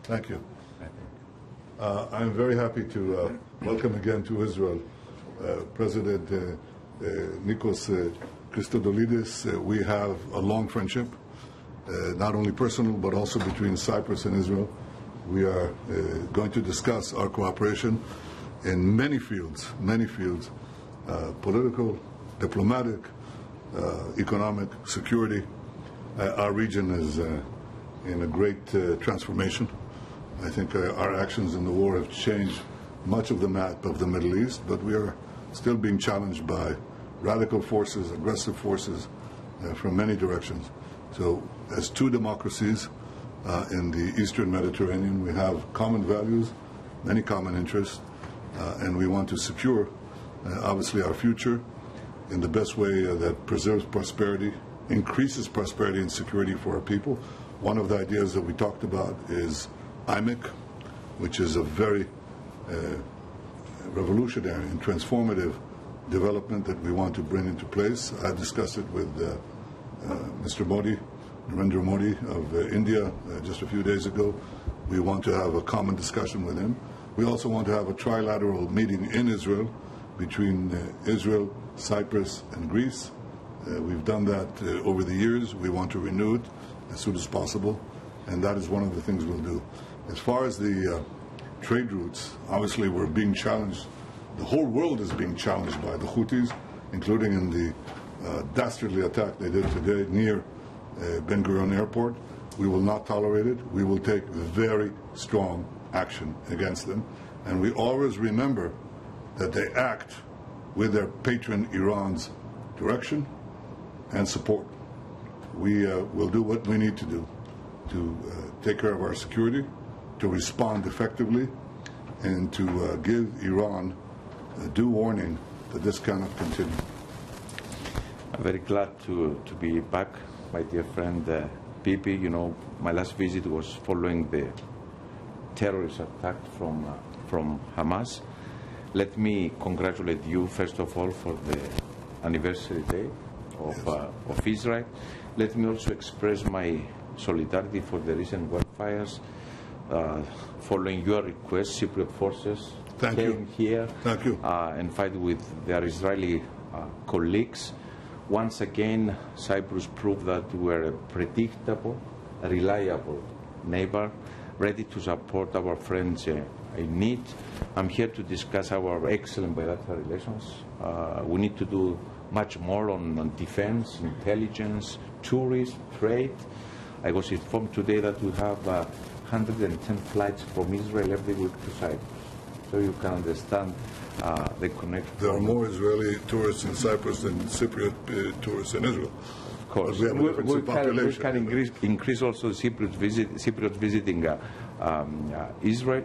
Thank you. I'm very happy to welcome again to Israel President Niko's Kריסטודולידיס. We have a long friendship, not only personal but also between Cyprus and Israel. We are going to discuss our cooperation in many fields, political, diplomatic, economic, security. Our region is in a great transformation. I think our actions in the war have changed much of the map of the Middle East, but we are still being challenged by radical forces, aggressive forces from many directions. So as two democracies in the Eastern Mediterranean, we have common values, many common interests, and we want to secure, obviously, our future in the best way that preserves prosperity, increases prosperity and security for our people. One of the ideas that we talked about is IMEC, which is a very revolutionary and transformative development that we want to bring into place. I discussed it with Mr. Modi, Narendra Modi of India just a few days ago. We want to have a common discussion with him. We also want to have a trilateral meeting in Israel between Israel, Cyprus, and Greece. We've done that over the years. We want to renew it as soon as possible, and that is one of the things we'll do. As far as the trade routes, obviously we're being challenged. The whole world is being challenged by the Houthis, including in the dastardly attack they did today near Ben Gurion Airport. We will not tolerate it. We will take very strong action against them. And we always remember that they act with their patron Iran's direction and support. We will do what we need to do to take care of our security, to respond effectively, and to give Iran a due warning that this cannot continue. I'm very glad to be back, my dear friend Bibi. You know, my last visit was following the terrorist attack from Hamas. Let me congratulate you, first of all, for the anniversary day of Israel. Let me also express my solidarity for the recent wildfires. Following your request, Cypriot forces came here and fight with their Israeli colleagues. Once again, Cyprus proved that we are a predictable, reliable neighbor, ready to support our friends in need. I'm here to discuss our excellent bilateral relations. We need to do much more on defense, intelligence, tourism, trade. I was informed today that we have 110 flights from Israel every week to Cyprus. So you can understand the connection. There are more Israeli tourists in Cyprus than Cypriot tourists in Israel. Of course. We can increase also Cypriot visiting Israel.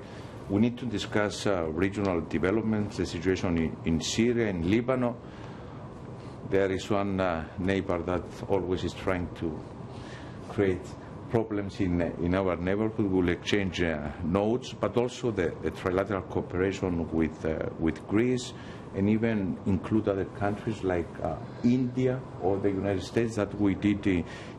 We need to discuss regional developments, the situation in Syria and Lebanon. There is one neighbor that always is trying to create problems in our neighborhood. We will exchange notes, but also the trilateral cooperation with Greece, and even include other countries like India or the United States that we did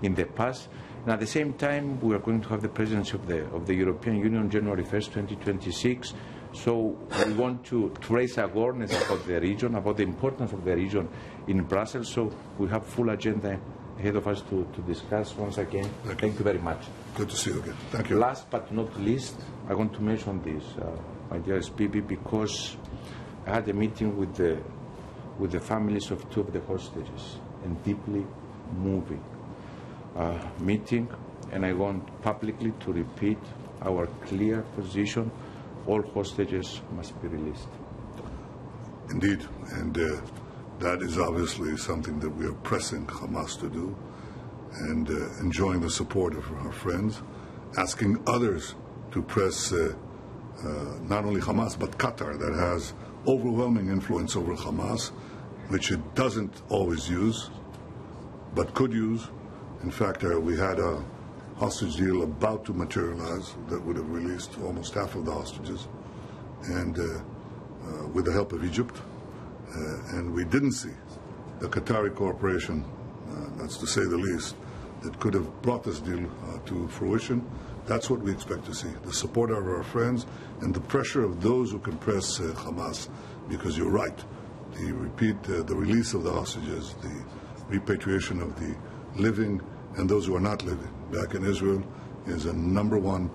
in the past. And at the same time, we are going to have the presidency of the European Union January 1st, 2026. So we want to raise awareness about the region, about the importance of the region in Brussels. So we have full agenda ahead of us to discuss once again. Thank you very much. Good to see you again. Thank you. Last but not least, I want to mention this, my dearest Bibi, because I had a meeting with the families of two of the hostages, and deeply moving meeting, and I want publicly to repeat our clear position: all hostages must be released. Indeed, and that is obviously something that we are pressing Hamas to do, and enjoying the support of our friends, asking others to press not only Hamas but Qatar, that has overwhelming influence over Hamas, which it doesn't always use, but could use. In fact, we had a hostage deal about to materialize that would have released almost half of the hostages, and with the help of Egypt. And we didn't see the Qatari cooperation, that's to say the least, that could have brought this deal to fruition. That's what we expect to see, the support of our friends and the pressure of those who can press Hamas, because you're right. The release of the hostages, the repatriation of the living and those who are not living back in Israel is a number one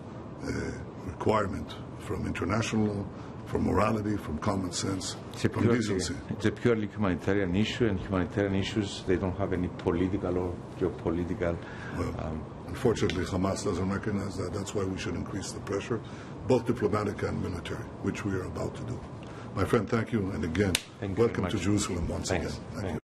requirement from international law, from morality, from common sense, from decency. It's a purely humanitarian issue, and humanitarian issues, they don't have any political or geopolitical. Well, unfortunately, Hamas doesn't recognize that. That's why we should increase the pressure, both diplomatic and military, which we are about to do. My friend, thank you, and again, welcome to Jerusalem once again. Thank you.